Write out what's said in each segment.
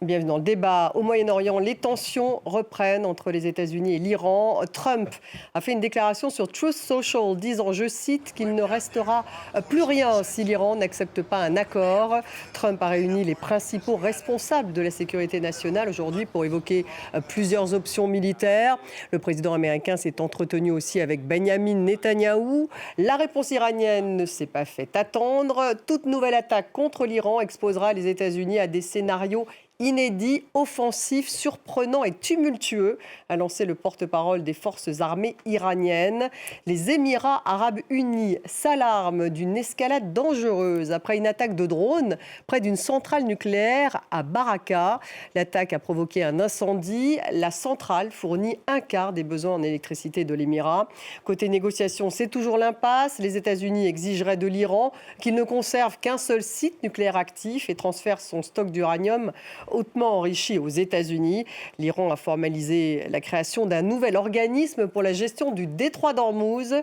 Bienvenue dans le débat. Au Moyen-Orient, les tensions reprennent entre les États-Unis et l'Iran. Trump a fait une déclaration sur Truth Social disant, je cite, qu'il ne restera plus rien si l'Iran n'accepte pas un accord. Trump a réuni les principaux responsables de la sécurité nationale aujourd'hui pour évoquer plusieurs options militaires. Le président américain s'est entretenu aussi avec Benjamin Netanyahou. La réponse iranienne ne s'est pas fait attendre. Toute nouvelle attaque contre l'Iran exposera les États-Unis à des scénarios inédit, offensif, surprenant et tumultueux, a lancé le porte-parole des forces armées iraniennes. Les Émirats arabes unis s'alarment d'une escalade dangereuse après une attaque de drone près d'une centrale nucléaire à Baraka. L'attaque a provoqué un incendie. La centrale fournit un quart des besoins en électricité de l'Émirat. Côté négociation, c'est toujours l'impasse. Les États-Unis exigeraient de l'Iran qu'il ne conserve qu'un seul site nucléaire actif et transfère son stock d'uranium hautement enrichi aux États-Unis. L'Iran a formalisé la création d'un nouvel organisme pour la gestion du détroit d'Ormuz.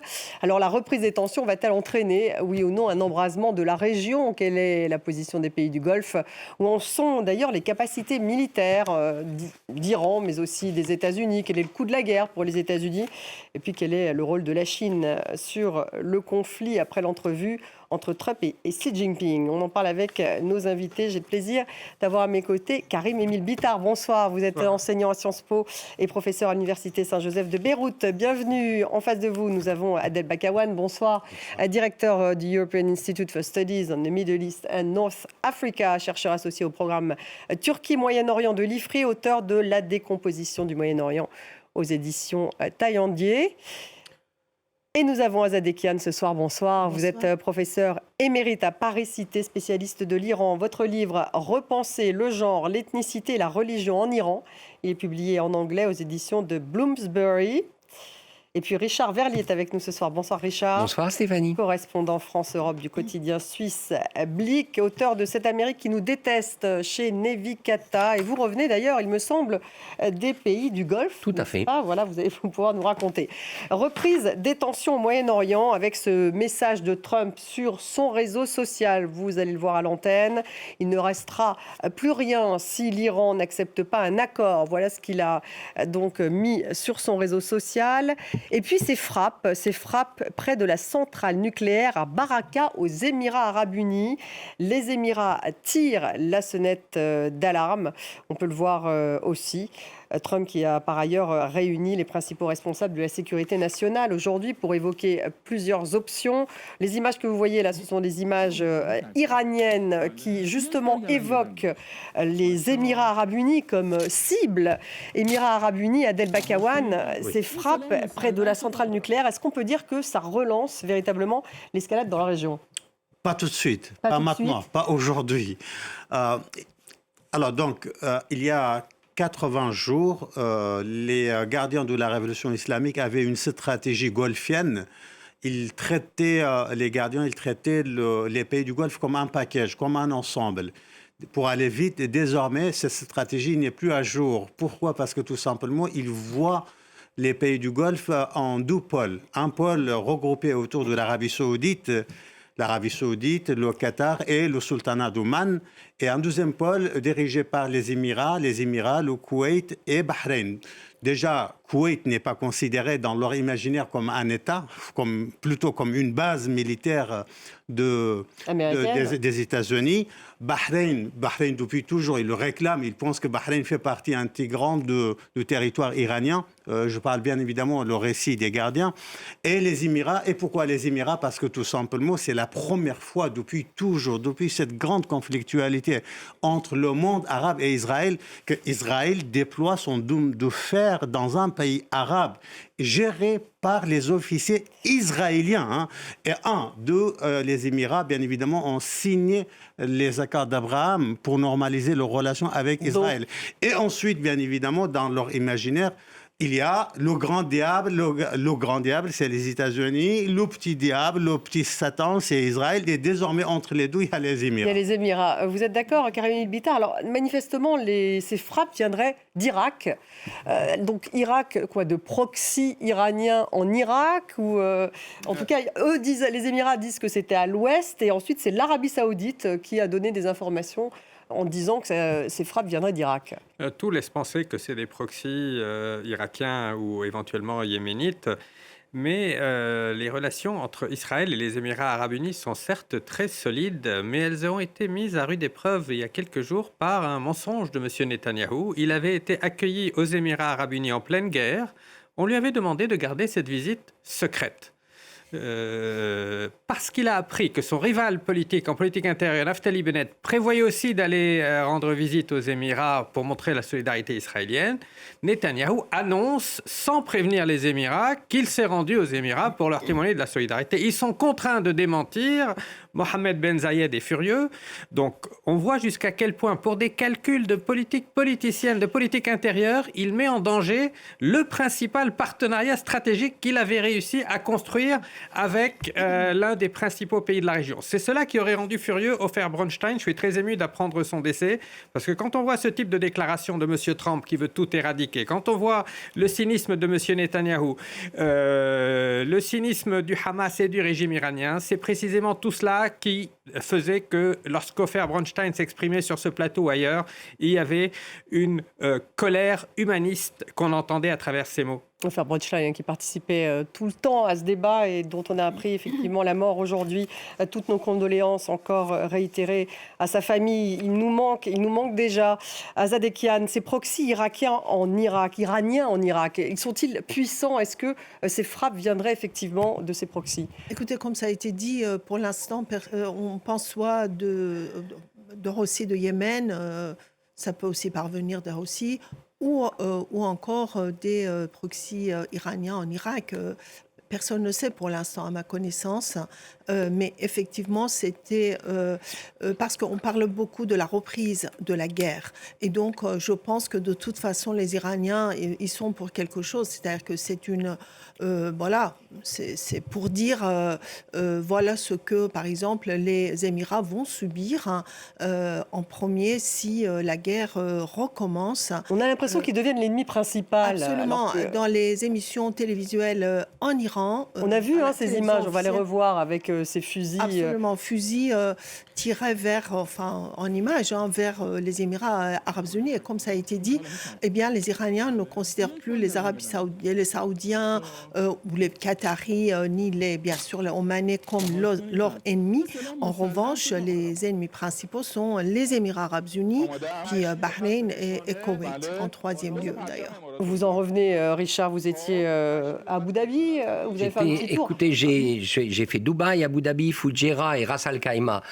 Alors la reprise des tensions va-t-elle entraîner, oui ou non, un embrasement de la région? Quelle est la position des pays du Golfe? Où en sont d'ailleurs les capacités militaires d'Iran, mais aussi des États-Unis? Quel est le coût de la guerre pour les États-Unis? Et puis quel est le rôle de la Chine sur le conflit après l'entrevue entre Trump et Xi Jinping? On en parle avec nos invités. J'ai le plaisir d'avoir à mes côtés Karim-Émile Bittard. Bonsoir, vous êtes enseignant à Sciences Po et professeur à l'Université Saint-Joseph de Beyrouth. Bienvenue. En face de vous, nous avons Adel Bakawan. Bonsoir, directeur du European Institute for Studies on the Middle East and North Africa, chercheur associé au programme Turquie-Moyen-Orient de l'IFRI, auteur de La décomposition du Moyen-Orient aux éditions Taillandier. Et nous avons Azad Ekian ce soir. Bonsoir. Vous êtes professeur émérite à Paris-Cité, spécialiste de l'Iran. Votre livre « Repenser le genre, l'ethnicité et la religion en Iran » il est publié en anglais aux éditions de Bloomsbury. Et puis Richard Verly est avec nous ce soir. Bonsoir Richard. Bonsoir Stéphanie. Correspondant France-Europe du quotidien suisse Blick, auteur de Cette Amérique qui nous déteste chez Nevicata. Et vous revenez d'ailleurs, il me semble, des pays du Golfe. Tout à fait. Voilà, vous allez pouvoir nous raconter. Reprise des tensions au Moyen-Orient avec ce message de Trump sur son réseau social. Vous allez le voir à l'antenne. Il ne restera plus rien si l'Iran n'accepte pas un accord. Voilà ce qu'il a donc mis sur son réseau social. Et puis ces frappes près de la centrale nucléaire à Baraka, aux Émirats arabes unis. Les Émirats tirent la sonnette d'alarme. On peut le voir aussi. Trump qui a par ailleurs réuni les principaux responsables de la sécurité nationale aujourd'hui pour évoquer plusieurs options. Les images que vous voyez là, ce sont des images iraniennes qui justement évoquent les Émirats arabes unis comme cible. Émirats arabes unis, Adel Bakawan, ces frappes près de la centrale nucléaire, est-ce qu'on peut dire que ça relance véritablement l'escalade dans la région? Pas tout de suite, pas maintenant, pas aujourd'hui. Il y a 80 jours, les gardiens de la révolution islamique avaient une stratégie golfienne. Ils traitaient, les pays du Golfe comme un package, comme un ensemble, pour aller vite. Et désormais, cette stratégie n'est plus à jour. Pourquoi? Parce que tout simplement, ils voient les pays du Golfe en deux pôles. Un pôle regroupé autour de l'Arabie saoudite, le Qatar et le sultanat d'Oman, et un deuxième pôle dirigé par les Émirats, le Koweït et Bahreïn. Déjà, Koweït n'est pas considéré dans leur imaginaire comme un État, plutôt comme une base militaire des États-Unis. Bahreïn, depuis toujours, ils le réclament. Ils pensent que Bahreïn fait partie intégrante du territoire iranien. Je parle bien évidemment le récit des gardiens. Et les Émirats. Et pourquoi les Émirats? Parce que tout simplement, c'est la première fois depuis toujours, depuis cette grande conflictualité entre le monde arabe et Israël, que Israël déploie son dôme de fer dans un pays arabe géré par les officiers israéliens. Et les Émirats, bien évidemment, ont signé les accords d'Abraham pour normaliser leurs relations avec Israël. Et ensuite, bien évidemment, dans leur imaginaire, il y a le grand diable. Le grand diable, c'est les États-Unis. Le petit diable, le petit Satan, c'est Israël. Et désormais, entre les deux, il y a les Émirats. Il y a les Émirats. Vous êtes d'accord, Karim Bittard? Alors, manifestement, ces frappes viendraient d'Irak. Donc, Irak, de proxy iranien en Irak ou, en tout cas, les Émirats disent que c'était à l'ouest. Et ensuite, c'est l'Arabie saoudite qui a donné des informations en disant que ces frappes viendraient d'Irak. Tout laisse penser que c'est des proxys irakiens ou éventuellement yéménites. Mais les relations entre Israël et les Émirats arabes unis sont certes très solides, mais elles ont été mises à rude épreuve il y a quelques jours par un mensonge de M. Netanyahou. Il avait été accueilli aux Émirats arabes unis en pleine guerre. On lui avait demandé de garder cette visite secrète. Parce qu'il a appris que son rival politique en politique intérieure, Naftali Bennett, prévoyait aussi d'aller rendre visite aux Émirats pour montrer la solidarité israélienne, Netanyahou annonce, sans prévenir les Émirats, qu'il s'est rendu aux Émirats pour leur témoigner de la solidarité. Ils sont contraints de démentir. Mohamed Ben Zayed est furieux. Donc, on voit jusqu'à quel point, pour des calculs de politique politicienne, de politique intérieure, il met en danger le principal partenariat stratégique qu'il avait réussi à construire avec l'un des principaux pays de la région. C'est cela qui aurait rendu furieux Ofer Bronstein. Je suis très ému d'apprendre son décès, parce que quand on voit ce type de déclaration de M. Trump qui veut tout éradiquer, quand on voit le cynisme de M. Netanyahou, le cynisme du Hamas et du régime iranien, c'est précisément tout cela qui faisait que lorsqu'Ofer Bronstein s'exprimait sur ce plateau ou ailleurs, il y avait une colère humaniste qu'on entendait à travers ces mots. Ofer Bronstein qui participait tout le temps à ce débat et dont on a appris effectivement la mort aujourd'hui. Toutes nos condoléances encore réitérées à sa famille. Il nous manque déjà. Azad Ekian, ces proxys irakiens en Irak, iraniens en Irak, sont-ils puissants? Est-ce que ces frappes viendraient effectivement de ces proxys? Écoutez, comme ça a été dit, pour l'instant, on pense soit de Russie, de Yémen, ça peut aussi parvenir de Russie, ou encore des proxys iraniens en Irak. Personne ne sait pour l'instant, à ma connaissance, mais effectivement, c'était parce qu'on parle beaucoup de la reprise de la guerre. Et donc, je pense que de toute façon, les Iraniens, ils sont pour quelque chose. C'est-à-dire que c'est une... voilà, c'est pour dire, voilà ce que, par exemple, les Émirats vont subir en premier si la guerre recommence. On a l'impression qu'ils deviennent l'ennemi principal. Absolument. Dans les émissions télévisuelles en Iran, on a vu ces images, on va les revoir avec ces fusils. Absolument, fusils tirés vers, en image, vers les Émirats arabes unis. Et comme ça a été dit, eh bien, les Iraniens ne considèrent plus les Arabes saoudiens, les Saoudiens ou les Qataris, ni bien sûr les Omanais comme leur ennemi. En revanche, les ennemis principaux sont les Émirats arabes unis, puis Bahreïn et Koweït, en troisième lieu d'ailleurs. Vous en revenez, Richard, vous étiez à Abu Dhabi, vous avez fait un petit tour. Écoutez, j'ai fait Dubaï, Abu Dhabi, Fujairah et Ras Al Khaimah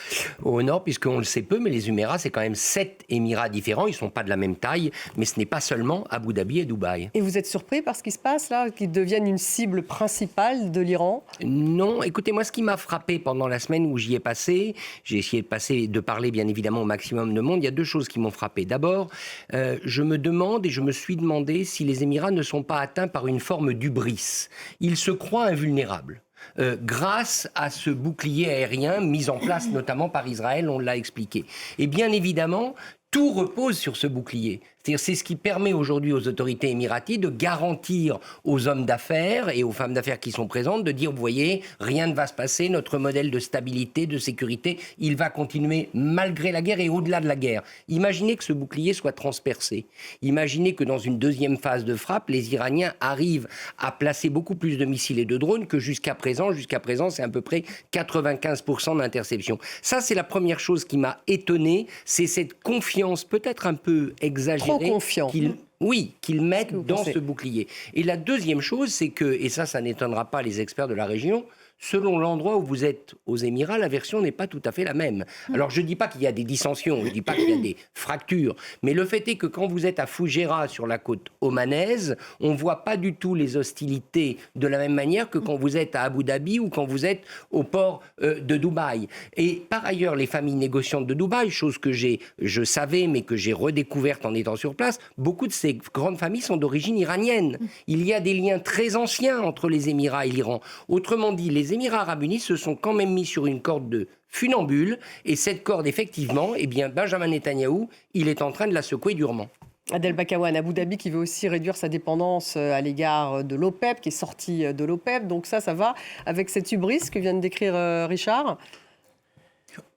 au nord, puisqu'on le sait peu, mais les Émirats, c'est quand même 7 Émirats différents. Ils ne sont pas de la même taille, mais ce n'est pas seulement Abu Dhabi et Dubaï. Et vous êtes surpris par ce qui se passe là, qu'ils deviennent une cible principale de l'Iran? Non, écoutez, moi, ce qui m'a frappé pendant la semaine où j'y ai passé, j'ai essayé de parler bien évidemment au maximum de monde, il y a deux choses qui m'ont frappé. D'abord, je me demande et je me suis demandé si les Émirats ne sont pas atteints par une forme d'hubris. Ils se croient invulnérables. Grâce à ce bouclier aérien mis en place notamment par Israël, on l'a expliqué. Et bien évidemment, tout repose sur ce bouclier. C'est-à-dire, c'est ce qui permet aujourd'hui aux autorités émiraties de garantir aux hommes d'affaires et aux femmes d'affaires qui sont présentes de dire, vous voyez, rien ne va se passer, notre modèle de stabilité, de sécurité, il va continuer malgré la guerre et au-delà de la guerre. Imaginez que ce bouclier soit transpercé. Imaginez que dans une deuxième phase de frappe, les Iraniens arrivent à placer beaucoup plus de missiles et de drones que jusqu'à présent. Jusqu'à présent, c'est à peu près 95% d'interception. Ça, c'est la première chose qui m'a étonné, c'est cette confiance peut-être un peu exagérée. Trop confiant. Qu'ils mettent dans ce bouclier. Et la deuxième chose, c'est que, et ça n'étonnera pas les experts de la région, selon l'endroit où vous êtes aux Émirats, la version n'est pas tout à fait la même. Alors, je ne dis pas qu'il y a des dissensions, je ne dis pas qu'il y a des fractures, mais le fait est que quand vous êtes à Fujairah, sur la côte omanaise, on ne voit pas du tout les hostilités de la même manière que quand vous êtes à Abu Dhabi ou quand vous êtes au port de Dubaï. Et par ailleurs, les familles négociantes de Dubaï, chose que je savais, mais que j'ai redécouverte en étant sur place, beaucoup de ces grandes familles sont d'origine iranienne. Il y a des liens très anciens entre les Émirats et l'Iran. Autrement dit, les Émirats arabes unis se sont quand même mis sur une corde de funambule, et cette corde, effectivement, eh bien, Benjamin Netanyahou, il est en train de la secouer durement. Adel Bakawan, Abu Dhabi qui veut aussi réduire sa dépendance à l'égard de l'OPEP, qui est sortie de l'OPEP. Donc ça va avec cette hubris que vient de décrire Richard.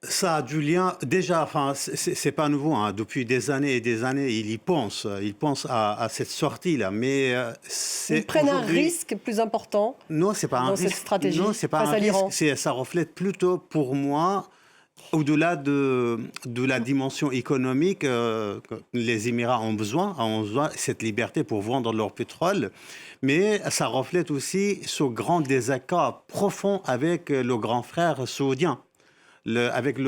Ça a du lien. Déjà, enfin, c'est pas nouveau. Hein. Depuis des années et des années, il y pense. Il pense à cette sortie-là. Mais c'est Ils prennent un aujourd'hui- risque plus important Non, c'est pas un dans risque. cette stratégie Non, c'est pas face un à risque. l'Iran. Ça reflète plutôt, pour moi, au-delà de la dimension économique, que les Émirats ont besoin cette liberté pour vendre leur pétrole, mais ça reflète aussi ce grand désaccord profond avec le grand frère saoudien. Avec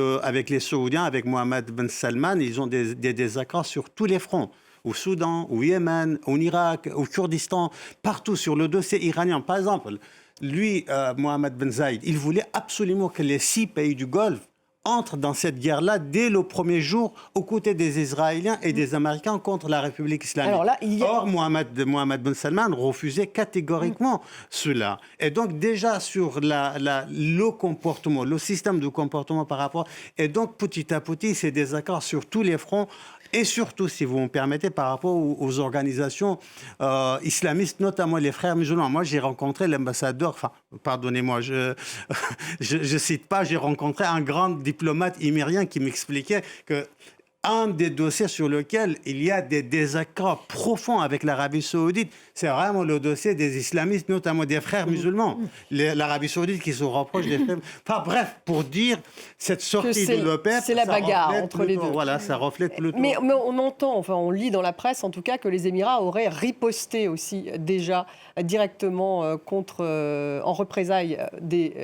les Saoudiens, avec Mohammed Ben Salman, ils ont des désaccords sur tous les fronts. Au Soudan, au Yémen, au Irak, au Kurdistan, partout sur le dossier iranien. Par exemple, lui, Mohammed Ben Zayed, il voulait absolument que les 6 pays du Golfe entrent dans cette guerre-là dès le premier jour aux côtés des Israéliens et des Américains contre la République islamique. Alors là, il y a- Or, Mohammed Ben Salman refusait catégoriquement cela. Et donc déjà sur le comportement, le système de comportement par rapport... Et donc petit à petit, c'est des accords sur tous les fronts. Et surtout, si vous me permettez, par rapport aux organisations islamistes, notamment les frères musulmans. Moi, j'ai rencontré l'ambassadeur, enfin, pardonnez-moi, je cite pas, j'ai rencontré un grand diplomate émirien qui m'expliquait que un des dossiers sur lequel il y a des désaccords profonds avec l'Arabie saoudite, c'est vraiment le dossier des islamistes, notamment des frères musulmans. L'Arabie saoudite qui se rapproche des frères... Enfin bref, pour dire, cette sortie de l'OPEP... c'est la ça bagarre reflète entre les plutôt- deux. Voilà, ça reflète plutôt... Mais on entend, enfin on lit dans la presse en tout cas que les Émirats auraient riposté aussi déjà directement contre, en représailles des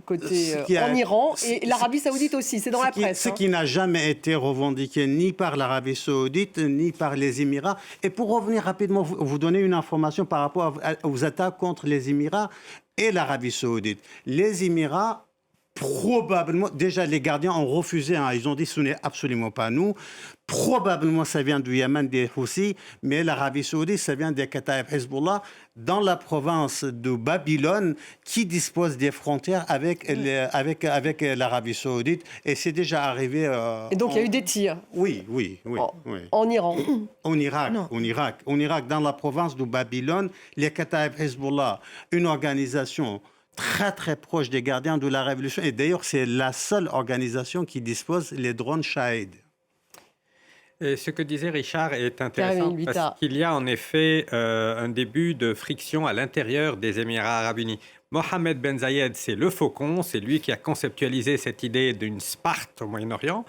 côtés Ce qui a- en Iran ce- et l'Arabie saoudite aussi, c'est dans la presse. Ce hein. qui n'a jamais été revendiqué ni par l'Arabie saoudite, ni par les Émirats. Et pour revenir rapidement, vous donner une information par rapport aux attaques contre les Émirats et l'Arabie saoudite. Les Émirats, probablement, déjà les gardiens ont refusé, hein, ils ont dit ce n'est absolument pas nous. Probablement ça vient du Yémen, des Houthis, mais l'Arabie saoudite, ça vient des Kataïb Hezbollah, dans la province de Babylone, qui dispose des frontières avec l'Arabie saoudite. Et c'est déjà arrivé... Et donc il y a eu des tirs Oui. en Iran. En Irak, dans la province de Babylone, les Kataïb Hezbollah, une organisation très très proche des gardiens de la révolution. Et d'ailleurs, c'est la seule organisation qui dispose les drones Shahid. Et ce que disait Richard est Karim intéressant Elbita. parce qu'il y a en effet un début de friction à l'intérieur des Émirats arabes unis. Mohammed Ben Zayed, c'est le faucon, c'est lui qui a conceptualisé cette idée d'une Sparte au Moyen-Orient.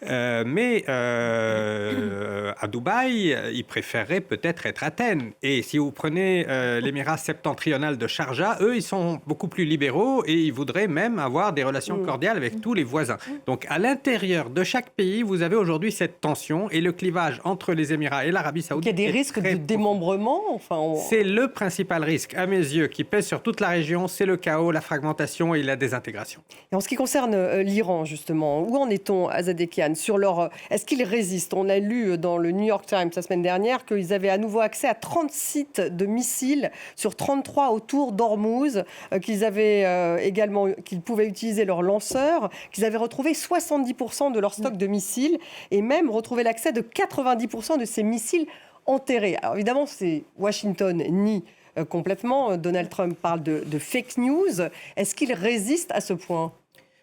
Mais à Dubaï, il préférerait peut-être être Athènes. Et si vous prenez l'émirat septentrional de Sharjah, eux, ils sont beaucoup plus libéraux et ils voudraient même avoir des relations cordiales avec tous les voisins. Donc à l'intérieur de chaque pays, vous avez aujourd'hui cette tension et le clivage entre les Émirats et l'Arabie Il saoudite. y a des est risques très de démembrement. Enfin, C'est le principal risque, à mes yeux, qui pèse sur toute la région, c'est le chaos, la fragmentation et la désintégration. Et en ce qui concerne l'Iran, justement, où en est-on, Azadekian, sur leur... Est-ce qu'ils résistent? On a lu dans le New York Times la semaine dernière qu'ils avaient à nouveau accès à 30 sites de missiles sur 33 autour d'Ormuz, qu'ils avaient également, qu'ils pouvaient utiliser leurs lanceurs, qu'ils avaient retrouvé 70% de leur stock de missiles et même retrouvé l'accès de 90% de ces missiles enterrés. Alors évidemment, c'est Washington nie complètement. Donald Trump parle de fake news. Est-ce qu'il résiste à ce point?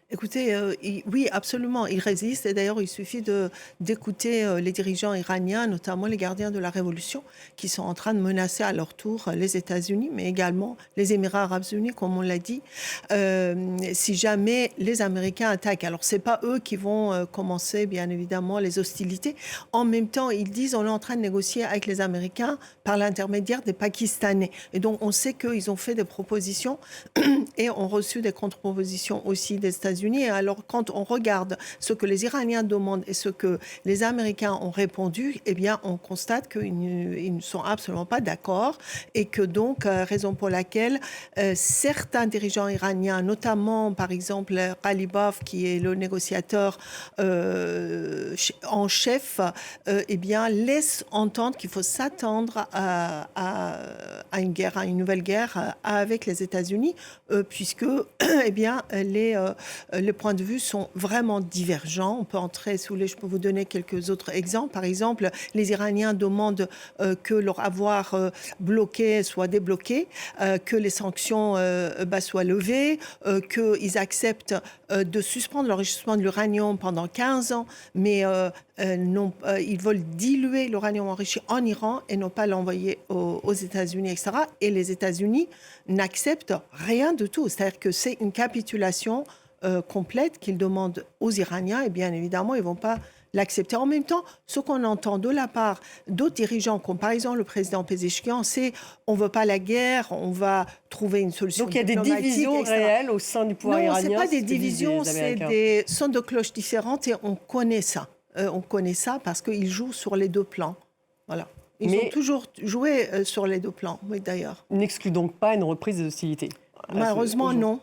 Écoutez, oui, absolument, ils résistent. Et d'ailleurs, il suffit d'écouter les dirigeants iraniens, notamment les gardiens de la révolution, qui sont en train de menacer à leur tour les États-Unis, mais également les Émirats arabes unis, comme on l'a dit, si jamais les Américains attaquent. Alors, ce n'est pas eux qui vont commencer, bien évidemment, les hostilités. En même temps, ils disent on est en train de négocier avec les Américains par l'intermédiaire des Pakistanais. Et donc, on sait qu'ils ont fait des propositions et ont reçu des contre-propositions aussi des États-Unis. Et alors, quand on regarde ce que les Iraniens demandent et ce que les Américains ont répondu, eh bien, on constate qu'ils ne sont absolument pas d'accord et que donc, raison pour laquelle certains dirigeants iraniens, notamment, par exemple, Ghalibaf, qui est le négociateur en chef, eh bien, laissent entendre qu'il faut s'attendre à une guerre, à une nouvelle guerre avec les États-Unis, puisque, eh bien, les points de vue sont vraiment divergents. On peut entrer sous les... Je peux vous donner quelques autres exemples. Par exemple, les Iraniens demandent que leur avoir bloqué soit débloqué, que les sanctions soient levées, qu'ils acceptent de suspendre l'enrichissement de l'uranium pendant 15 ans, mais ils veulent diluer l'uranium enrichi en Iran et non pas l'envoyer aux États-Unis, etc. Et les États-Unis n'acceptent rien de tout. C'est-à-dire que c'est une capitulation complète qu'ils demandent aux Iraniens et bien évidemment, ils ne vont pas l'accepter. En même temps, ce qu'on entend de la part d'autres dirigeants, comme par exemple le président Pezeshkian, c'est on ne veut pas la guerre, on va trouver une solution diplomatique. Donc il y a des divisions réelles au sein du pouvoir iranien. Non, ce n'est pas des divisions, c'est des sons de cloche différentes et on connaît ça. On connaît ça parce qu'ils jouent sur les deux plans. Voilà. Ils ont toujours joué sur les deux plans, oui, d'ailleurs. N'exclut donc pas une reprise des hostilités. Malheureusement, non.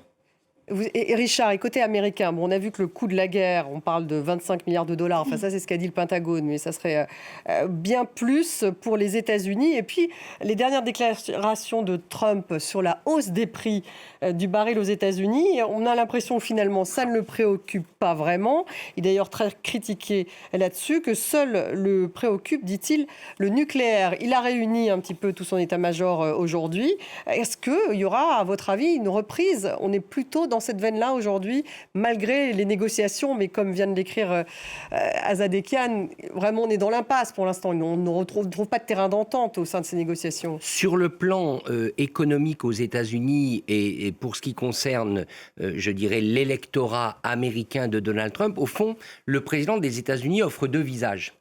Et Richard, et côté américain, on a vu que le coût de la guerre, on parle de 25 milliards de dollars, enfin ça c'est ce qu'a dit le Pentagone, mais ça serait bien plus pour les États-Unis. Et puis les dernières déclarations de Trump sur la hausse des prix du baril aux États-Unis, on a l'impression que finalement ça ne le préoccupe pas vraiment. Il est d'ailleurs très critiqué là-dessus, que seul le préoccupe, dit-il, le nucléaire. Il a réuni un petit peu tout son état-major aujourd'hui. Est-ce qu'il y aura, à votre avis, une reprise ? On est plutôt dans cette veine-là aujourd'hui, malgré les négociations, mais comme vient de l'écrire Azadekian, vraiment on est dans l'impasse pour l'instant. On ne retrouve pas de terrain d'entente au sein de ces négociations. Sur le plan économique aux États-Unis et pour ce qui concerne, je dirais, l'électorat américain de Donald Trump, au fond, le président des États-Unis offre deux visages.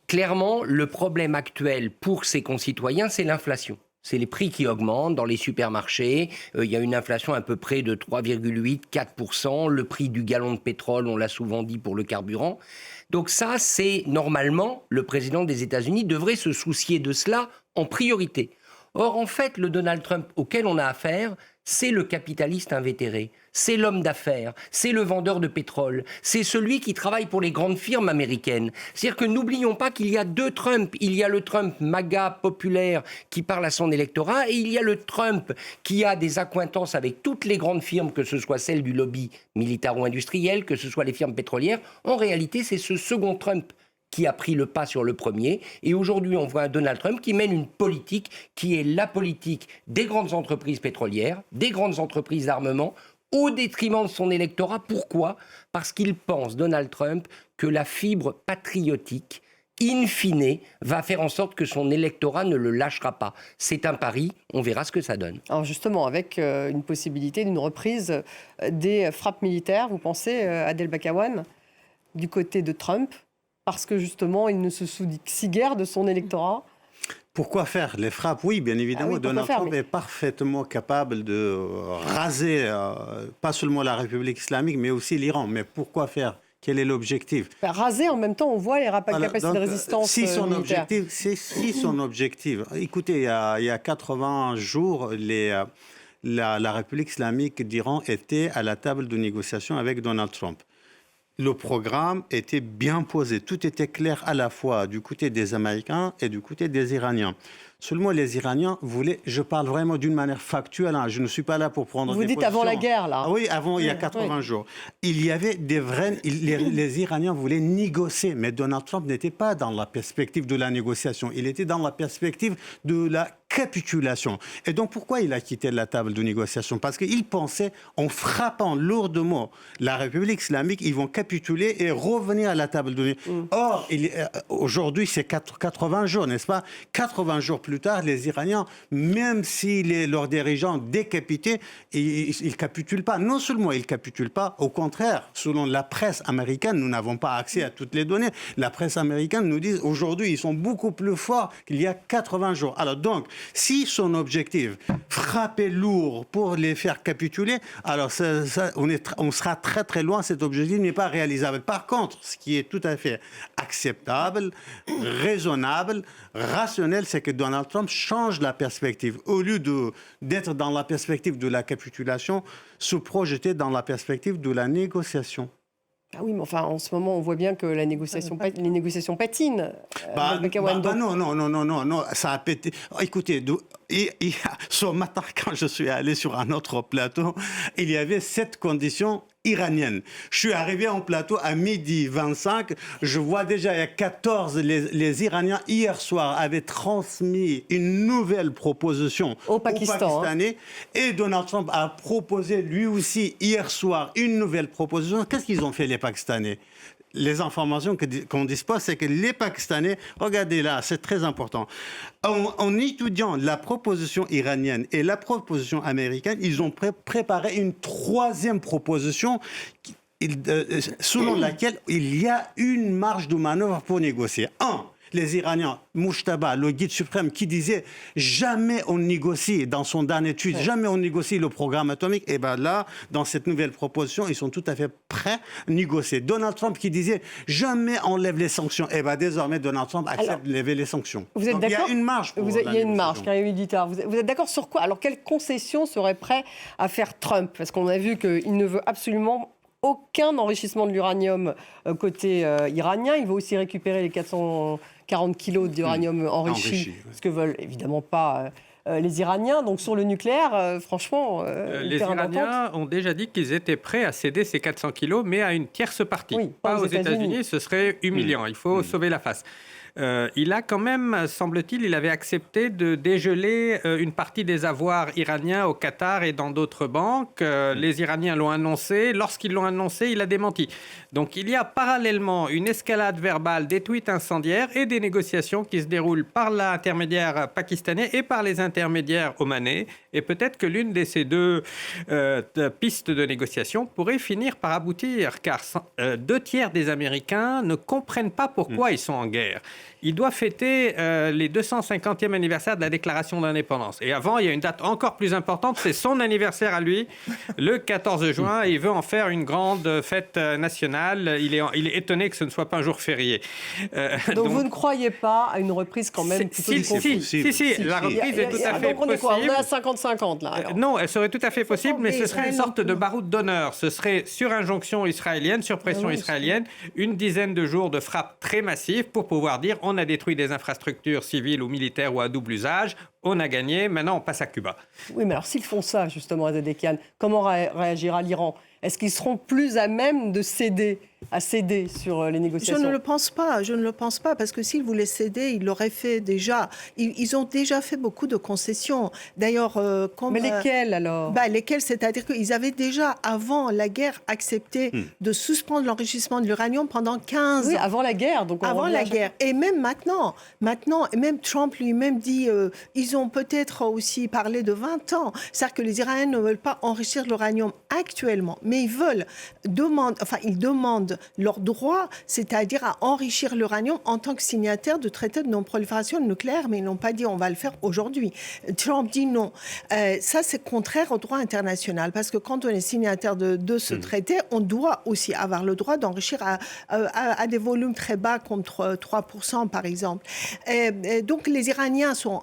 Clairement, le problème actuel pour ses concitoyens, c'est l'inflation. C'est les prix qui augmentent dans les supermarchés. Il y a une inflation à peu près de 3,8-4%. Le prix du gallon de pétrole, on l'a souvent dit, pour le carburant. Donc ça, c'est normalement, le président des États-Unis devrait se soucier de cela en priorité. Or, en fait, le Donald Trump auquel on a affaire, c'est le capitaliste invétéré, c'est l'homme d'affaires, c'est le vendeur de pétrole, c'est celui qui travaille pour les grandes firmes américaines. C'est-à-dire que n'oublions pas qu'il y a deux Trump. Il y a le Trump MAGA populaire qui parle à son électorat et il y a le Trump qui a des accointances avec toutes les grandes firmes, que ce soit celles du lobby militaro-industriel, que ce soit les firmes pétrolières. En réalité, c'est ce second Trump qui a pris le pas sur le premier. Et aujourd'hui, on voit un Donald Trump qui mène une politique qui est la politique des grandes entreprises pétrolières, des grandes entreprises d'armement, au détriment de son électorat. Pourquoi ? Parce qu'il pense, Donald Trump, que la fibre patriotique, in fine, va faire en sorte que son électorat ne le lâchera pas. C'est un pari, on verra ce que ça donne. Alors justement, avec une possibilité d'une reprise des frappes militaires, vous pensez, Adel Bakawan, du côté de Trump ? Parce que justement, il ne se soucie guère de son électorat. Pourquoi faire les frappes? Oui, bien évidemment, Donald Trump est parfaitement capable de raser pas seulement la République islamique, mais aussi l'Iran. Mais pourquoi faire? Quel est l'objectif? Raser, en même temps, on voit les capacités de résistance militaire. Si son objectif... Écoutez, il y a 80 jours, la République islamique d'Iran était à la table de négociation avec Donald Trump. Le programme était bien posé. Tout était clair à la fois du côté des Américains et du côté des Iraniens. Seulement, les Iraniens voulaient... Je parle vraiment d'une manière factuelle. Je ne suis pas là pour prendre des positions. Vous dites avant la guerre, là. Oui, avant, il y a 80 jours. Il y avait des vrais... Les Iraniens voulaient négocier, mais Donald Trump n'était pas dans la perspective de la négociation. Il était dans la perspective de la capitulation. Et donc, pourquoi il a quitté la table de négociation? Parce qu'il pensait, en frappant lourdement la République islamique, ils vont capituler et revenir à la table de négociation. Or, aujourd'hui, c'est 80 jours, n'est-ce pas? 80 jours plus tard, les Iraniens, même si leurs dirigeants décapités, ils ne capitulent pas. Non seulement ils ne capitulent pas, au contraire, selon la presse américaine, nous n'avons pas accès à toutes les données, la presse américaine nous dit aujourd'hui, ils sont beaucoup plus forts qu'il y a 80 jours. Alors donc, si son objectif, frapper lourd pour les faire capituler, alors on sera très très loin, cet objectif n'est pas réalisable. Par contre, ce qui est tout à fait acceptable, raisonnable, rationnel, c'est que Donald Trump change la perspective. Au lieu d'être dans la perspective de la capitulation, se projeter dans la perspective de la négociation. Ah oui, mais enfin, en ce moment, on voit bien que les négociations patinent. Non, ça a pété. Écoutez, ce matin, quand je suis allé sur un autre plateau, il y avait 7 conditions iranienne. Je suis arrivé en plateau à 12h25. Je vois déjà, il y a 14, les Iraniens, hier soir, avaient transmis une nouvelle proposition Au Pakistan, Pakistanais. Et Donald Trump a proposé, lui aussi, hier soir, une nouvelle proposition. Qu'est-ce qu'ils ont fait, les Pakistanais? Les informations qu'on dispose, c'est que les Pakistanais, regardez là, c'est très important, en étudiant la proposition iranienne et la proposition américaine, ils ont préparé une troisième proposition selon laquelle il y a une marge de manœuvre pour négocier. Les Iraniens, Mujtaba, le guide suprême, qui disait jamais on négocie, dans son dernier tweet, jamais on négocie le programme atomique. Et bien là, dans cette nouvelle proposition, ils sont tout à fait prêts à négocier. Donald Trump qui disait jamais on lève les sanctions. Et bien désormais, Donald Trump accepte de lever les sanctions. Vous êtes Donc, il y d'accord? a une marge. Il y a une marge, Karim Editar. Vous êtes d'accord sur quoi? Alors, quelles concessions serait prêt à faire Trump? Parce qu'on a vu qu'il ne veut absolument aucun enrichissement de l'uranium côté iranien. Il veut aussi récupérer les 440 kilos d'uranium enrichi, ce que veulent évidemment pas les Iraniens. Donc sur le nucléaire, franchement... les Iraniens ont déjà dit qu'ils étaient prêts à céder ces 400 kilos, mais à une tierce partie. Oui, pas aux États-Unis, ce serait humiliant. Il faut sauver la face. Il a quand même, semble-t-il, il avait accepté de dégeler une partie des avoirs iraniens au Qatar et dans d'autres banques. Les Iraniens l'ont annoncé. Lorsqu'ils l'ont annoncé, il a démenti. Donc il y a parallèlement une escalade verbale, des tweets incendiaires et des négociations qui se déroulent par l'intermédiaire pakistanais et par les intermédiaires omanais. Et peut-être que l'une de ces deux pistes de négociation pourrait finir par aboutir, car 2/3 des Américains ne comprennent pas pourquoi ils sont en guerre. Il doit fêter les 250e anniversaire de la déclaration d'indépendance. Et avant, il y a une date encore plus importante, c'est son anniversaire à lui, le 14 juin. Et il veut en faire une grande fête nationale. Il est étonné que ce ne soit pas un jour férié. Donc vous ne croyez pas à une reprise quand même plutôt du conflit? Si, la reprise est tout à fait donc on est quoi? possible. On est à 50-50 là. Alors. Non, elle serait tout à fait possible, mais ce serait une sorte de baroud d'honneur. Ce serait sur injonction israélienne, sur pression israélienne, une dizaine de jours de frappes très massives pour pouvoir dire on a détruit des infrastructures civiles ou militaires ou à double usage, on a gagné, maintenant on passe à Cuba. Oui, mais alors s'ils font ça, justement, à Zadékian, comment réagira l'Iran? Est-ce qu'ils seront plus à même de céder sur les négociations? Je ne le pense pas, parce que s'ils voulaient céder, ils l'auraient fait déjà. Ils ont déjà fait beaucoup de concessions. D'ailleurs, mais lesquelles alors? Lesquelles, c'est-à-dire qu'ils avaient déjà, avant la guerre, accepté de suspendre l'enrichissement de l'uranium pendant 15 ans. Oui, avant la guerre. Donc avant la guerre. Et même maintenant, et même Trump lui-même dit, ils ont peut-être aussi parlé de 20 ans. C'est-à-dire que les Iraniens ne veulent pas enrichir l'uranium actuellement, mais ils demandent leur droit, c'est-à-dire à enrichir l'uranium en tant que signataire de traités de non-prolifération nucléaire, mais ils n'ont pas dit on va le faire aujourd'hui. Trump dit non. Ça, c'est contraire au droit international, parce que quand on est signataire de ce traité, on doit aussi avoir le droit d'enrichir à des volumes très bas, comme 3% par exemple. Donc les Iraniens sont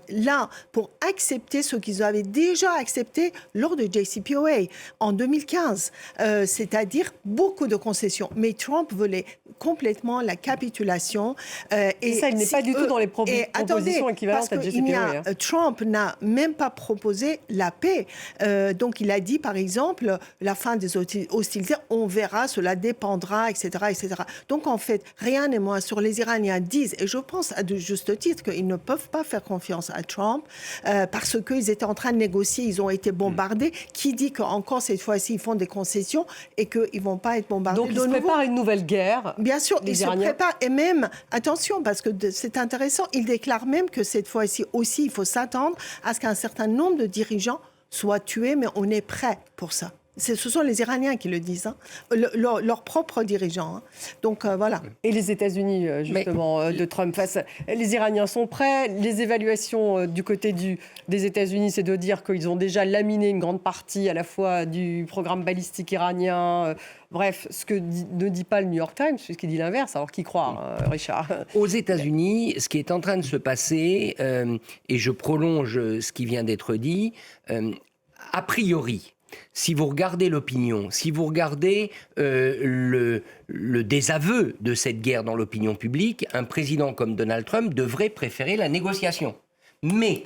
là pour accepter ce qu'ils avaient déjà accepté lors de JCPOA en 2015, c'est-à-dire beaucoup de concessions. Mais Trump voulait complètement la capitulation. Et ça, il n'est pas du tout dans les propositions équivalentes à JCPOA. Trump n'a même pas proposé la paix. Donc il a dit, par exemple, la fin des hostilités, on verra, cela dépendra, etc., etc. Donc en fait, rien n'est moins sûr. Les Iraniens disent, et je pense à de juste titre, qu'ils ne peuvent pas faire confiance à Trump parce qu'ils étaient en train de négocier, ils ont été bombardés. Qui dit qu'encore cette fois-ci, ils font des concessions et qu'ils ne vont pas être bombardés donc, ils se préparent une nouvelle guerre. Bien sûr, ils se préparent. Et même, attention, parce que c'est intéressant, ils déclarent même que cette fois-ci aussi, il faut s'attendre à ce qu'un certain nombre de dirigeants soient tués, mais on est prêt pour ça. Ce sont les Iraniens qui le disent, leurs propres dirigeants. Hein. Donc voilà. Et les États-Unis, justement, de Trump, les Iraniens sont prêts. Les évaluations du côté des États-Unis, c'est de dire qu'ils ont déjà laminé une grande partie à la fois du programme balistique iranien. Bref, ce que ne dit pas le New York Times, puisqu'il dit l'inverse. Alors qui croire, Richard? Aux États-Unis, ce qui est en train de se passer, et je prolonge ce qui vient d'être dit, a priori, si vous regardez l'opinion, si vous regardez le désaveu de cette guerre dans l'opinion publique, un président comme Donald Trump devrait préférer la négociation. Mais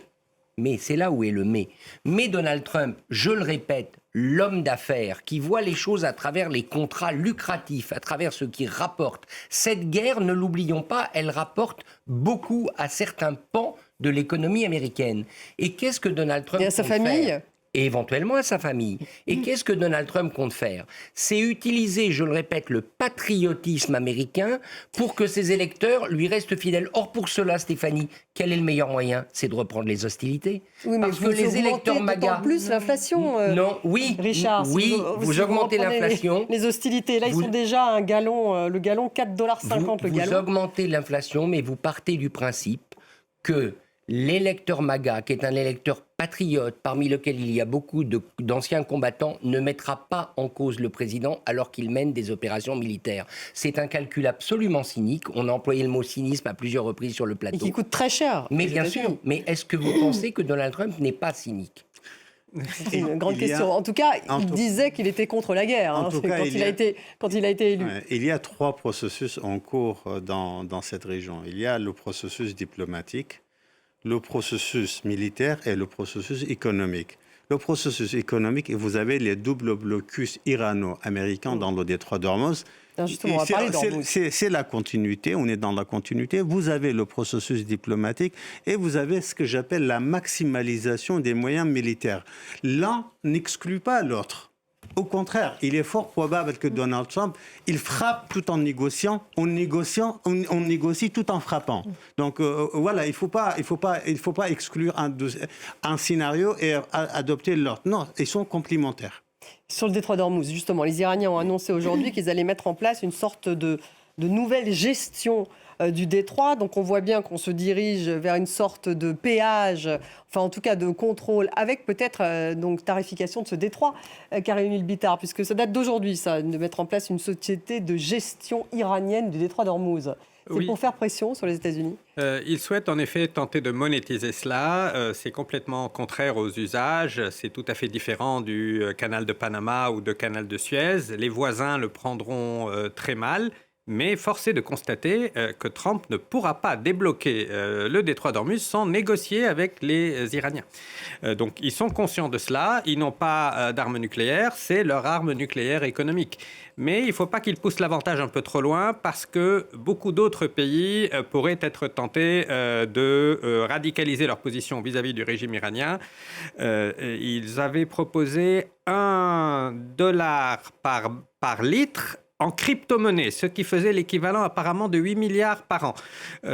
Mais c'est là où est le mais. Mais Donald Trump, je le répète, l'homme d'affaires qui voit les choses à travers les contrats lucratifs, à travers ce qui rapporte. Cette guerre, ne l'oublions pas, elle rapporte beaucoup à certains pans de l'économie américaine. Et qu'est-ce que Donald Trump et à sa compte famille faire ? Et éventuellement à sa famille. Et qu'est-ce que Donald Trump compte faire ? C'est utiliser, je le répète, le patriotisme américain pour que ses électeurs lui restent fidèles. Or, pour cela, Stéphanie, quel est le meilleur moyen ? C'est de reprendre les hostilités. Oui, mais Parce vous que les électeurs augmentez d'autant MAGA... plus l'inflation. Non, oui, Richard, oui, vous augmentez reprenez l'inflation. Les hostilités, là, ils Vous- sont déjà à un gallon, le gallon 4,50 $, le Vous gallon. augmentez l'inflation, mais vous partez du principe que l'électeur MAGA, qui est un électeur patriote, parmi lequel il y a beaucoup d'anciens combattants, ne mettra pas en cause le président alors qu'il mène des opérations militaires. C'est un calcul absolument cynique. On a employé le mot cynisme à plusieurs reprises sur le Et plateau. qui coûte très cher. Mais aux bien États-Unis. sûr, mais est-ce que vous pensez que Donald Trump n'est pas cynique ? C'est une grande Il y a- question. En tout cas, en il tout- disait qu'il était contre la guerre En tout cas, quand il a été élu. Ouais, il y a 3 processus en cours dans cette région. Il y a le processus diplomatique, le processus militaire et le processus économique. Le processus économique, et vous avez les doubles blocus irano-américains dans le détroit d'Ormuz. Non, justement, on va parler d'Ormuz. C'est la continuité, on est dans la continuité. Vous avez le processus diplomatique et vous avez ce que j'appelle la maximalisation des moyens militaires. L'un n'exclut pas l'autre. Au contraire, il est fort probable que Donald Trump, il frappe tout en négociant, on négocie tout en frappant. Donc voilà, il faut pas exclure un scénario et adopter l'autre. Non, ils sont complémentaires. Sur le détroit d'Ormuz, justement, les Iraniens ont annoncé aujourd'hui qu'ils allaient mettre en place une sorte de nouvelle gestion du détroit. Donc on voit bien qu'on se dirige vers une sorte de péage, enfin en tout cas de contrôle, avec peut-être donc tarification de ce détroit, Karim Bitar, puisque ça date d'aujourd'hui, ça, de mettre en place une société de gestion iranienne du détroit d'Ormuz. C'est Oui. pour faire pression sur les États-Unis. Ils souhaitent en effet tenter de monétiser cela. C'est complètement contraire aux usages. C'est tout à fait différent du canal de Panama ou de canal de Suez. Les voisins le prendront très mal. Mais force est de constater que Trump ne pourra pas débloquer le détroit d'Ormuz sans négocier avec les Iraniens. Donc ils sont conscients de cela. Ils n'ont pas d'armes nucléaires. C'est leur arme nucléaire économique. Mais il ne faut pas qu'ils poussent l'avantage un peu trop loin parce que beaucoup d'autres pays pourraient être tentés de radicaliser leur position vis-à-vis du régime iranien. Ils avaient proposé $1 par litre en crypto-monnaie, ce qui faisait l'équivalent apparemment de 8 milliards par an.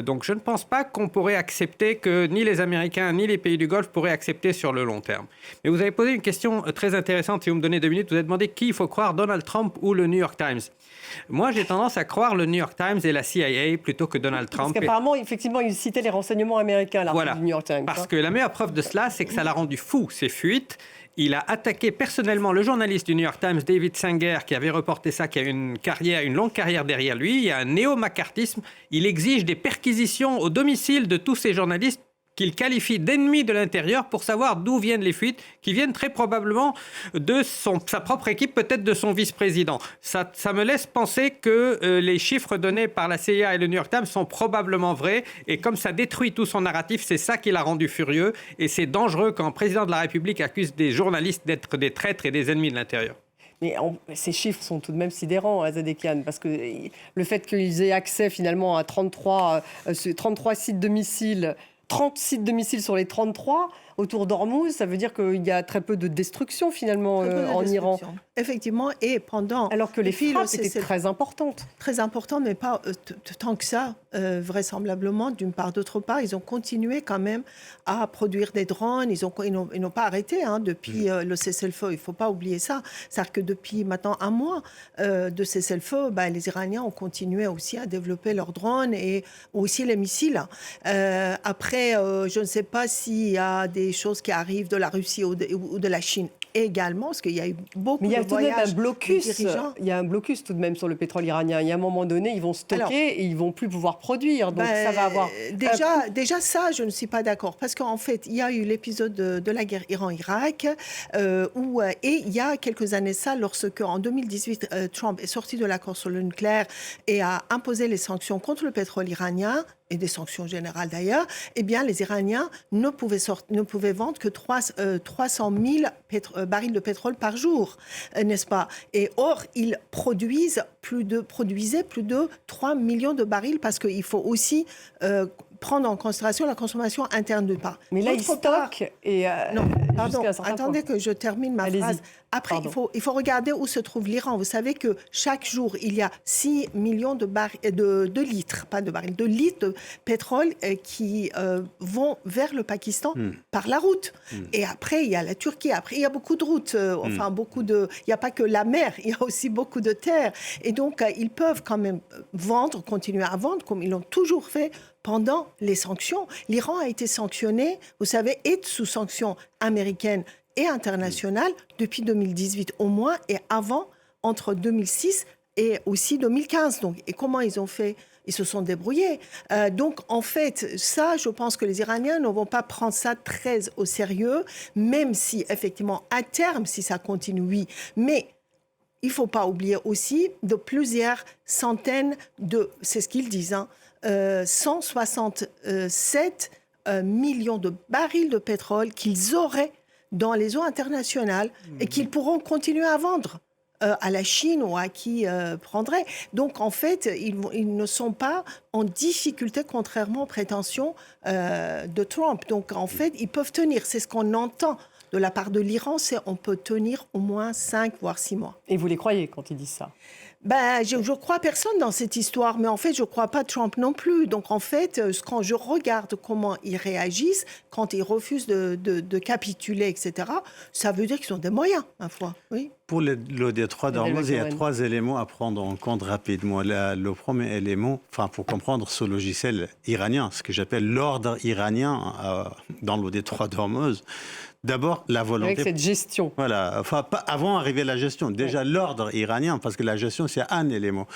Donc je ne pense pas qu'on pourrait accepter, que ni les Américains ni les pays du Golfe pourraient accepter sur le long terme. Mais vous avez posé une question très intéressante, si vous me donnez 2 minutes, vous avez demandé qui il faut croire, Donald Trump ou le New York Times. Moi j'ai tendance à croire le New York Times et la CIA plutôt que Donald Trump. Parce qu'apparemment, effectivement, il citait les renseignements américains, l'article Voilà. du New York Times. Parce que la meilleure preuve de cela, c'est que ça l'a rendu fou, ces fuites. Il a attaqué personnellement le journaliste du New York Times, David Sanger, qui avait reporté ça, qui a une longue carrière derrière lui. Il y a un néo-macartisme. Il exige des perquisitions au domicile de tous ces journalistes qu'il qualifie d'ennemis de l'intérieur pour savoir d'où viennent les fuites, qui viennent très probablement de sa propre équipe, peut-être de son vice-président. Ça me laisse penser que les chiffres donnés par la CIA et le New York Times sont probablement vrais, et comme ça détruit tout son narratif, c'est ça qui l'a rendu furieux, et c'est dangereux quand un président de la République accuse des journalistes d'être des traîtres et des ennemis de l'intérieur. Mais ces chiffres sont tout de même sidérants, Zadekian, parce que le fait qu'ils aient accès finalement à 33 sites de missiles, 30 sites de missiles sur les 33 autour d'Ormuz, ça veut dire qu'il y a très peu de destruction finalement Très peu de en Iran. destruction. Effectivement, et pendant... Alors que les Depuis frappes le étaient cessez- très importantes. Très important, mais pas tant que ça, vraisemblablement, d'une part. D'autre part, ils ont continué quand même à produire des drones. Ils n'ont pas arrêté depuis le cessez-le-feu. Il ne faut pas oublier ça. C'est-à-dire que depuis maintenant un mois de cessez-le-feu, les Iraniens ont continué aussi à développer leurs drones et aussi les missiles. Après, je ne sais pas s'il y a des choses qui arrivent de la Russie ou de la Chine également, parce qu'il y a eu beaucoup Mais il y a de tout de même voyages un blocus. de dirigeants. Il y a un blocus tout de même sur le pétrole iranien. Il y a un moment donné, ils vont stocker Alors, et ils vont plus pouvoir produire. Donc ça va avoir déjà ça, je ne suis pas d'accord, parce qu'en fait, il y a eu l'épisode de la guerre Iran-Irak, et il y a quelques années ça, lorsque en 2018, Trump est sorti de l'accord sur le nucléaire et a imposé les sanctions contre le pétrole iranien. et des sanctions générales d'ailleurs, eh bien, les Iraniens ne pouvaient vendre que 300 000 barils de pétrole par jour, n'est-ce pas? Et or, ils produisaient plus de 3 millions de barils parce qu'il faut aussi prendre en considération la consommation interne de part. Mais là, ils stockent et... non, pardon, jusqu'à un certain attendez point. que je termine ma Allez-y. phrase. Après, Pardon. il faut regarder où se trouve l'Iran. Vous savez que chaque jour, il y a 6 millions de litres, pas de barils, de litres de pétrole qui vont vers le Pakistan par la route. Et après, il y a la Turquie. Après, il y a beaucoup de routes. Il n'y a pas que la mer, il y a aussi beaucoup de terre. Et donc, ils peuvent quand même continuer à vendre, comme ils l'ont toujours fait pendant les sanctions. L'Iran a été sanctionné, vous savez, est sous sanctions américaines et internationales depuis 2018 au moins, et avant, entre 2006 et aussi 2015. Donc, et comment ils ont fait? Ils se sont débrouillés. Donc, en fait, ça, je pense que les Iraniens ne vont pas prendre ça très au sérieux, même si, effectivement, à terme, si ça continue, oui. Mais il ne faut pas oublier aussi de plusieurs centaines c'est ce qu'ils disent, 167 millions de barils de pétrole qu'ils auraient dans les eaux internationales et qu'ils pourront continuer à vendre à la Chine ou à qui prendrait. Donc, en fait, ils ne sont pas en difficulté, contrairement aux prétentions de Trump. Donc, en fait, ils peuvent tenir. C'est ce qu'on entend de la part de l'Iran, c'est on peut tenir au moins 5 voire 6 mois. Et vous les croyez quand ils disent ça? Je ne crois personne dans cette histoire, mais en fait, je ne crois pas Trump non plus. Donc, en fait, quand je regarde comment ils réagissent, quand ils refusent de capituler, etc., ça veut dire qu'ils ont des moyens, ma foi. Oui. Pour le détroit d'Ormuz, il y a 3 éléments à prendre en compte rapidement. Le premier élément, pour comprendre ce logiciel iranien, ce que j'appelle l'ordre iranien dans le détroit d'Ormuz, d'abord, la volonté... Avec cette gestion. Voilà, pas avant d'arriver à la gestion. Déjà, l'ordre iranien, parce que la gestion, c'est un élément.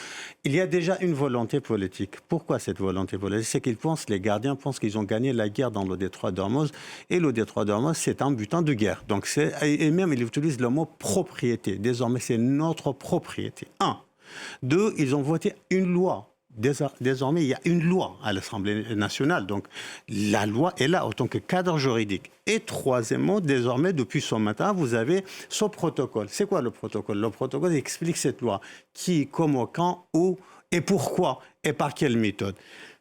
Il y a déjà une volonté politique. Pourquoi cette volonté politique? C'est les gardiens pensent qu'ils ont gagné la guerre dans le détroit d'Ormuz. Et le détroit d'Ormuz, c'est un butin de guerre. Donc, et même, ils utilisent le mot propriété. Désormais, c'est notre propriété. 1. 2, ils ont voté une loi. Désormais, il y a une loi à l'Assemblée nationale. Donc, la loi est là en tant que cadre juridique. Et troisièmement, désormais, depuis ce matin, vous avez ce protocole. C'est quoi le protocole? Le protocole explique cette loi. Qui, comment, quand, où et pourquoi et par quelle méthode.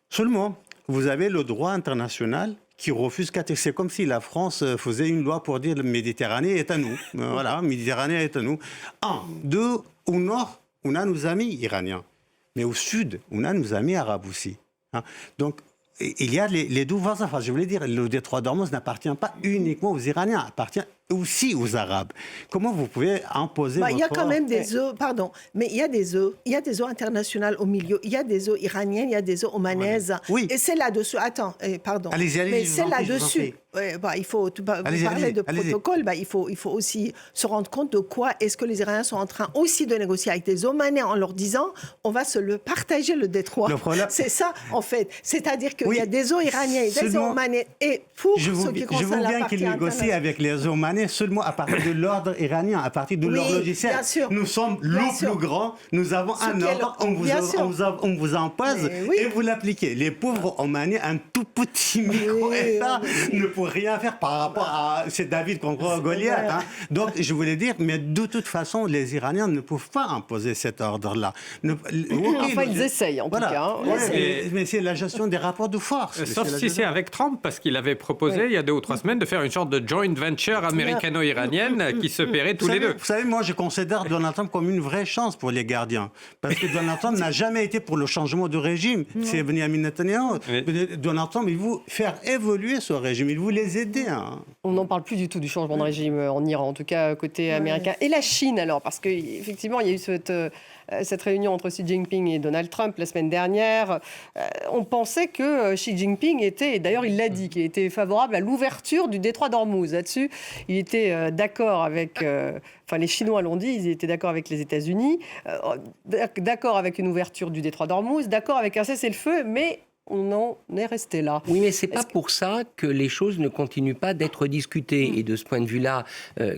Seulement, vous avez le droit international qui refuse c'est comme si la France faisait une loi pour dire la Méditerranée est à nous. Voilà, Méditerranée est à nous. 1. 2, au nord, on a nos amis iraniens. Mais au sud, on a nos amis arabes aussi. Donc, il y a les deux voisins. Je voulais dire, le détroit d'Ormuz n'appartient pas uniquement aux Iraniens, appartient aussi aux Arabes. Comment vous pouvez imposer Il y a quand même des eaux, mais il y a des eaux internationales au milieu. Il y a des eaux iraniennes, il y a des eaux omanaises. Oui. Et c'est là-dessus. Attends, pardon. Allez-y, mais c'est là-dessus. Il faut vous parler de protocole. Il faut aussi se rendre compte de quoi est-ce que les Iraniens sont en train aussi de négocier avec des Omanais en leur disant on va se le partager le détroit. C'est ça en fait. C'est-à-dire qu'il y a des eaux iraniennes, des eaux omanais et pour ce qui concerne la partie qu'ils négocient avec les Omanais seulement à partir de l'ordre iranien, à partir de leur logiciel. Nous sommes le plus grand, nous avons un ordre, on vous impose et vous l'appliquez. Les pauvres Omanais, un tout petit micro-État, ne peut rien faire par rapport à... C'est David contre Goliath. Donc, je voulais dire, mais de toute façon, les Iraniens ne peuvent pas imposer cet ordre-là. Enfin, ils essayent, en tout cas. Mais c'est la gestion des rapports de force. Sauf si c'est avec Trump, parce qu'il avait proposé, il y a 2 ou 3 semaines, de faire une sorte de joint venture américano-iranienne qui se paierait tous les deux. Vous savez, moi, je considère Donald Trump comme une vraie chance pour les gardiens. Parce que Donald Trump n'a jamais été pour le changement de régime. C'est Benjamin Netanyahu. Donald Trump, il veut faire évoluer ce régime. Il veut les aider. On n'en parle plus du tout du changement de régime en Iran, en tout cas côté américain. Et la Chine, alors? Parce qu'effectivement, il y a eu cette réunion entre Xi Jinping et Donald Trump la semaine dernière. On pensait que Xi Jinping était, et d'ailleurs il l'a dit, qu'il était favorable à l'ouverture du détroit d'Ormuz. Là-dessus, il était d'accord avec... les Chinois l'ont dit, ils étaient d'accord avec les États-Unis, d'accord avec une ouverture du détroit d'Ormuz, d'accord avec un cessez-le-feu, mais... on en est resté là. Oui, mais c'est pas pour ça que les choses ne continuent pas d'être discutées. Et de ce point de vue-là,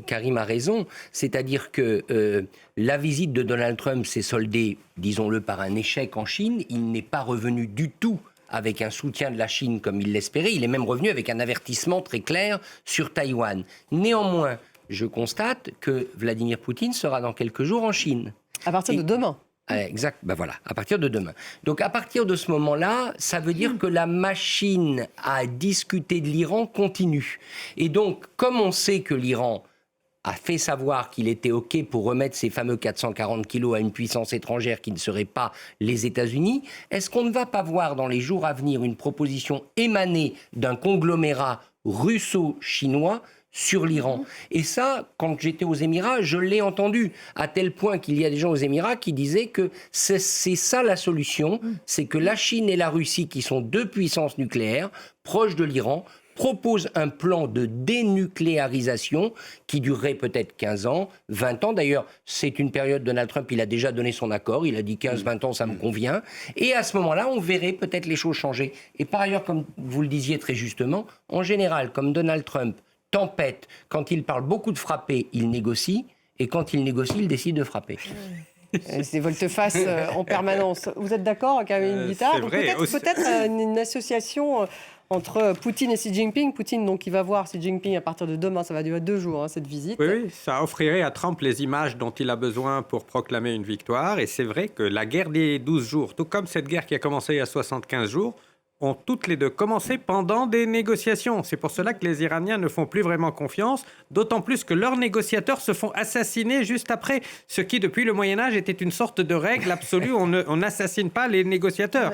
Karim a raison. C'est-à-dire que la visite de Donald Trump s'est soldée, disons-le, par un échec en Chine. Il n'est pas revenu du tout avec un soutien de la Chine comme il l'espérait. Il est même revenu avec un avertissement très clair sur Taïwan. Néanmoins, je constate que Vladimir Poutine sera dans quelques jours en Chine. À partir de demain. Exact, ben voilà, à partir de demain. Donc à partir de ce moment-là, ça veut dire que la machine à discuter de l'Iran continue. Et donc, comme on sait que l'Iran a fait savoir qu'il était OK pour remettre ces fameux 440 kilos à une puissance étrangère qui ne serait pas les États-Unis, est-ce qu'on ne va pas voir dans les jours à venir une proposition émanée d'un conglomérat russo-chinois sur l'Iran? Et ça, quand j'étais aux Émirats, je l'ai entendu, à tel point qu'il y a des gens aux Émirats qui disaient que c'est ça la solution, c'est que la Chine et la Russie, qui sont deux puissances nucléaires, proches de l'Iran, propose un plan de dénucléarisation qui durerait peut-être 15 ans, 20 ans. D'ailleurs, c'est une période, Donald Trump, il a déjà donné son accord, il a dit 15-20 ans, ça me convient. Et à ce moment-là, on verrait peut-être les choses changer. Et par ailleurs, comme vous le disiez très justement, en général, comme Donald Trump tempête, quand il parle beaucoup de frapper, il négocie, et quand il négocie, il décide de frapper. C'est volte-face en permanence. Vous êtes d'accord, Caroline Guittard? C'est vrai. Peut-être une association entre Poutine et Xi Jinping. Poutine, donc, il va voir Xi Jinping à partir de demain. Ça va durer 2 jours, cette visite. Oui, ça offrirait à Trump les images dont il a besoin pour proclamer une victoire. Et c'est vrai que la guerre des 12 jours, tout comme cette guerre qui a commencé il y a 75 jours, ont toutes les deux commencé pendant des négociations. C'est pour cela que les Iraniens ne font plus vraiment confiance, d'autant plus que leurs négociateurs se font assassiner juste après, ce qui, depuis le Moyen-Âge, était une sorte de règle absolue. On n'assassine pas les négociateurs.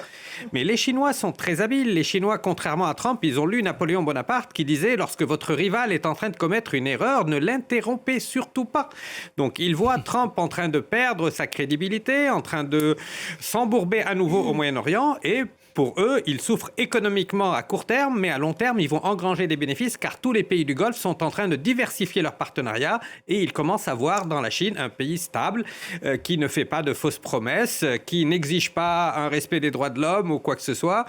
Mais les Chinois sont très habiles. Les Chinois, contrairement à Trump, ils ont lu Napoléon Bonaparte qui disait « Lorsque votre rival est en train de commettre une erreur, ne l'interrompez surtout pas ». Donc, ils voient Trump en train de perdre sa crédibilité, en train de s'embourber à nouveau au Moyen-Orient et pour eux, ils souffrent économiquement à court terme, mais à long terme, ils vont engranger des bénéfices car tous les pays du Golfe sont en train de diversifier leurs partenariats et ils commencent à voir dans la Chine un pays stable qui ne fait pas de fausses promesses, qui n'exige pas un respect des droits de l'homme ou quoi que ce soit,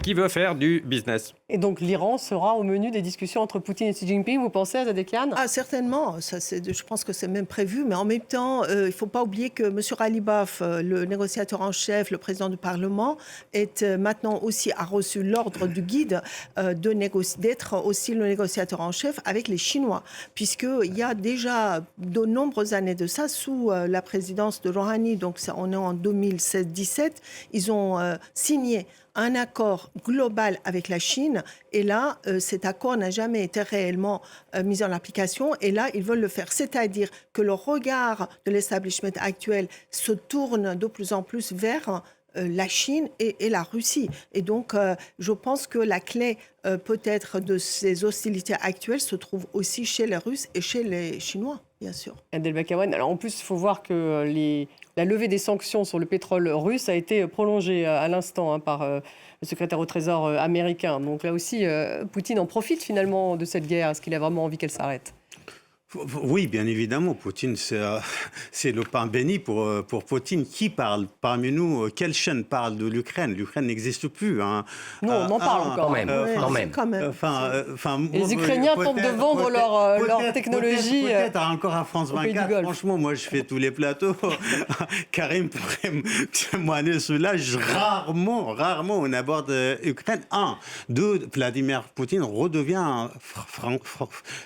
qui veut faire du business. Et donc l'Iran sera au menu des discussions entre Poutine et Xi Jinping, vous pensez, Zadekian? Certainement, je pense que c'est même prévu, mais en même temps, il ne faut pas oublier que M. Ghalibaf, le négociateur en chef, le président du Parlement, est maintenant aussi a reçu l'ordre du guide d'être aussi le négociateur en chef avec les Chinois, puisqu'il y a déjà de nombreuses années de ça, sous la présidence de Rouhani, donc on est en 2016-17, ils ont signé un accord global avec la Chine. Et là, cet accord n'a jamais été réellement mis en application. Et là, ils veulent le faire. C'est-à-dire que le regard de l'establishment actuel se tourne de plus en plus vers la Chine et la Russie. Et donc, je pense que la clé peut-être de ces hostilités actuelles se trouve aussi chez les Russes et chez les Chinois, bien sûr. Adel Bakawan, alors en plus, il faut voir que la levée des sanctions sur le pétrole russe a été prolongée à l'instant par le secrétaire au Trésor américain. Donc là aussi, Poutine en profite finalement de cette guerre. Est-ce qu'il a vraiment envie qu'elle s'arrête ? Oui, bien évidemment. Poutine, c'est le pain béni pour Poutine. Qui parle parmi nous? Quelle chaîne parle de l'Ukraine? L'Ukraine n'existe plus. Hein. Non, on en parle encore. Quand même. Les Ukrainiens tentent de vendre leur technologie. Peut-être encore à France 24. Franchement, moi, je fais tous les plateaux. Karim pourrait me témoigner cela. Rarement, on aborde l'Ukraine. 1. 2. Vladimir Poutine redevient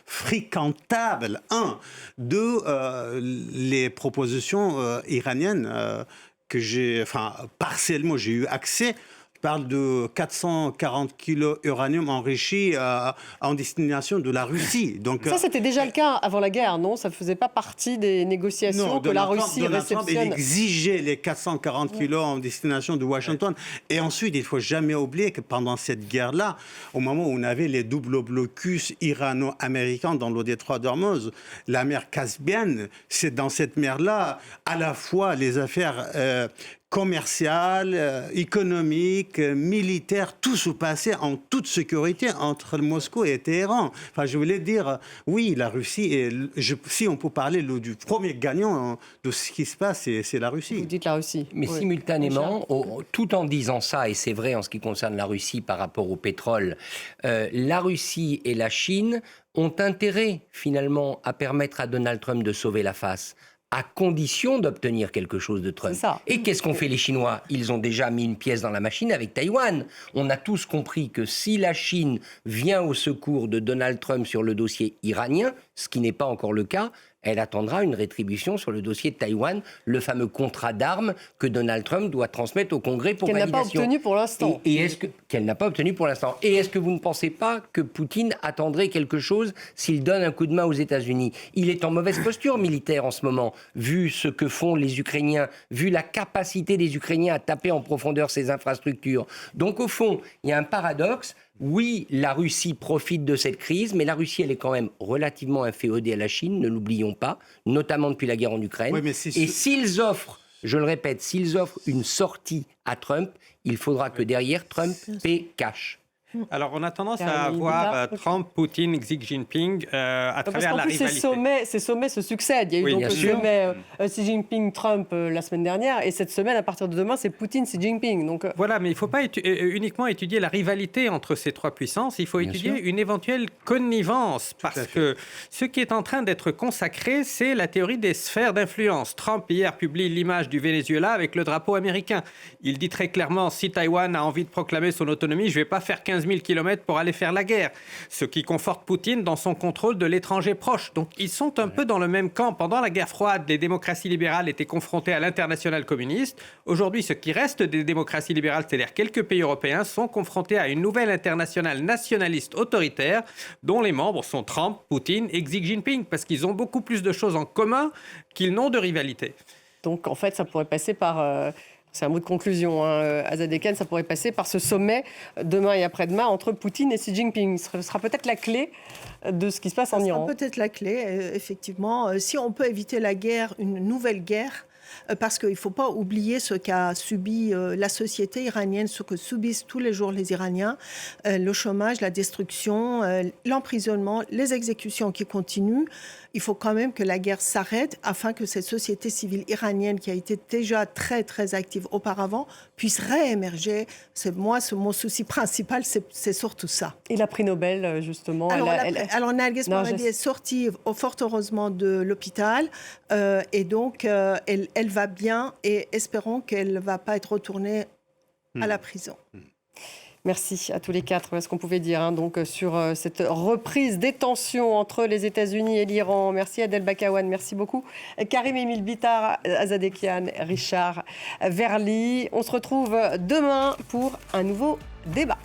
fréquentable. 1. 2. Les propositions iraniennes que partiellement j'ai eu accès, parle de 440 kilos d'uranium enrichi en destination de la Russie. Donc, ça, c'était déjà le cas avant la guerre, non? Ça ne faisait pas partie des négociations que la Russie réceptionne. Il exigeait les 440 kilos en destination de Washington. Et ensuite, il ne faut jamais oublier que pendant cette guerre-là, au moment où on avait les doubles blocus irano-américains dans le détroit d'Ormuz, la mer Caspienne, c'est dans cette mer-là, à la fois les affaires commercial, économique, militaire, tout se passait en toute sécurité entre Moscou et Téhéran. Enfin, je voulais dire, oui, la Russie, si on peut parler du premier gagnant de ce qui se passe, c'est la Russie. Vous dites la Russie. Mais oui. Simultanément, tout en disant ça, et c'est vrai en ce qui concerne la Russie par rapport au pétrole, la Russie et la Chine ont intérêt finalement à permettre à Donald Trump de sauver la face. à condition d'obtenir quelque chose de Trump. C'est ça. Et qu'est-ce qu'ont fait les Chinois? Ils ont déjà mis une pièce dans la machine avec Taïwan. On a tous compris que si la Chine vient au secours de Donald Trump sur le dossier iranien, ce qui n'est pas encore le cas, elle attendra une rétribution sur le dossier de Taïwan, le fameux contrat d'armes que Donald Trump doit transmettre au Congrès pour validation. Qu'elle n'a pas obtenu pour l'instant. Qu'elle n'a pas obtenu pour l'instant. Et est-ce que vous ne pensez pas que Poutine attendrait quelque chose s'il donne un coup de main aux États-Unis? Il est en mauvaise posture militaire en ce moment, vu ce que font les Ukrainiens, vu la capacité des Ukrainiens à taper en profondeur ces infrastructures. Donc au fond, il y a un paradoxe. Oui, la Russie profite de cette crise, mais la Russie, elle est quand même relativement inféodée à la Chine, ne l'oublions pas, notamment depuis la guerre en Ukraine. Oui, mais et s'ils offrent, je le répète, s'ils offrent une sortie à Trump, il faudra que derrière, Trump paie cash. Alors, on a tendance à Caroline voir Bidard. Trump, Poutine, Xi Jinping à Parce travers qu'en la plus, rivalité. ces sommets se succèdent. Il y a eu Oui, donc bien le sûr. sommet Xi Jinping-Trump la semaine dernière, et cette semaine, à partir de demain, c'est Poutine-Xi Jinping. Donc, Voilà, mais il ne faut pas uniquement étudier la rivalité entre ces trois puissances, il faut Bien étudier sûr. une éventuelle connivence, parce que ce qui est en train d'être consacré, c'est la théorie des sphères d'influence. Trump, hier, publie l'image du Venezuela avec le drapeau américain. Il dit très clairement, si Taïwan a envie de proclamer son autonomie, je ne vais pas faire 15 000 kilomètres pour aller faire la guerre. Ce qui conforte Poutine dans son contrôle de l'étranger proche. Donc ils sont un peu dans le même camp. Pendant la guerre froide, les démocraties libérales étaient confrontées à l'international communiste. Aujourd'hui, ce qui reste des démocraties libérales, c'est-à-dire quelques pays européens, sont confrontés à une nouvelle internationale nationaliste autoritaire dont les membres sont Trump, Poutine et Xi Jinping, parce qu'ils ont beaucoup plus de choses en commun qu'ils n'ont de rivalité. donc, en fait, ça pourrait passer par... c'est un mot de conclusion, Azadeh, ça pourrait passer par ce sommet demain et après-demain entre Poutine et Xi Jinping. Ce sera peut-être la clé de ce qui se passe en Ça sera Iran. peut-être la clé, effectivement. Si on peut éviter la guerre, une nouvelle guerre, parce qu'il ne faut pas oublier ce qu'a subi la société iranienne, ce que subissent tous les jours les Iraniens, le chômage, la destruction, l'emprisonnement, les exécutions qui continuent. Il faut quand même que la guerre s'arrête afin que cette société civile iranienne, qui a été déjà très, très active auparavant, puisse réémerger. Mon souci principal, c'est surtout ça. Et la prix Nobel, justement. Alors, Narges Mohammadi est sortie, fort heureusement, de l'hôpital. Et donc, elle va bien et espérons qu'elle ne va pas être retournée à la prison. Merci à tous les quatre. Voilà ce qu'on pouvait dire donc, sur cette reprise des tensions entre les États-Unis et l'Iran. Merci Adel Bakawan, merci beaucoup. Karim Emile Bitar, Azadeh Kian, Richard Verly. On se retrouve demain pour un nouveau débat.